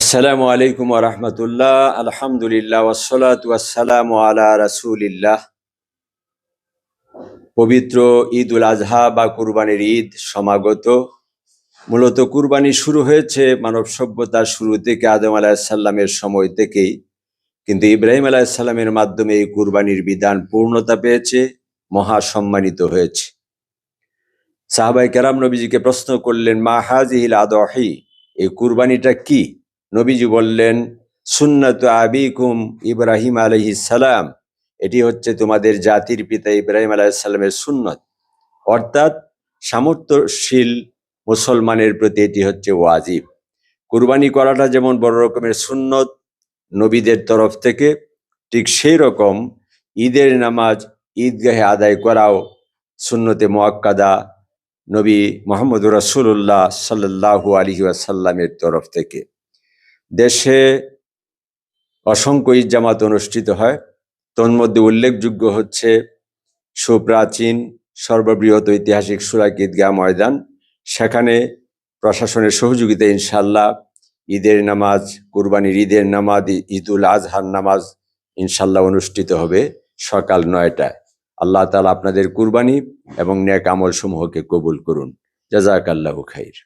আসসালামু আলাইকুম ওয়া রাহমাতুল্লাহ। আলহামদুলিল্লাহ ওয়াসসালাতু ওয়াসসালামু আলা রাসূলিল্লাহ। পবিত্র ঈদুল আজহা বা কুরবানির ঈদ সমাগত। মূলত কুরবানি শুরু হয়েছে মানব সভ্যতার শুরু থেকে আদম আলাইহিস সালামের সময় থেকেই, কিন্তু ইব্রাহিম আলাইহিস সালামের মাধ্যমে এই কুরবানির বিধান পূর্ণতা পেয়েছে, মহা সম্মানিত হয়েছে। সাহাবায়ে কেরাম নবীজিকে প্রশ্ন করলেন, মা হাযিহিল আদহি, এই কুরবানিটা কি? নবীজি বললেন, সুন্নাতু আবিকুম ইব্রাহিম আলাইহিস সালাম, এটি হচ্ছে তোমাদের জাতির পিতা ইব্রাহিম আলাইহিস সালামের সুন্নত। অর্থাৎ সামর্থ্যশীল মুসলমানের প্রতি এটি হচ্ছে ওয়াজিব। কুরবানি করাটা যেমন বড় রকমের সুন্নত নবীদের তরফ থেকে, ঠিক সেই রকম ঈদের নামাজ ঈদগাহে আদায় করাও সুন্নতে মুআক্কাদা নবী মুহাম্মদুর রাসূলুল্লাহ সাল্লাল্লাহু আলাইহি ওয়াসাল্লামের তরফ থেকে। দেশে অসংখ্য ঈদ জামাত অনুষ্ঠিত হয়, তন্মধ্যে উল্লেখযোগ্য হচ্ছে সুপ্রাচীন সর্ববৃহৎ ঐতিহাসিক সুরাক ঈদগাহ ময়দান। সেখানে প্রশাসনের সহযোগিতায় ইনশাআল্লাহ ঈদের নামাজ, কুরবানির ঈদের নামাজ, ঈদুল আজহার নামাজ ইনশাআল্লাহ অনুষ্ঠিত হবে সকাল ৯টায়। আল্লাহ তাআলা আপনাদের কুরবানি এবং নেক আমল সমূহকে কবুল করুন। জাযাকাল্লাহু খাইর।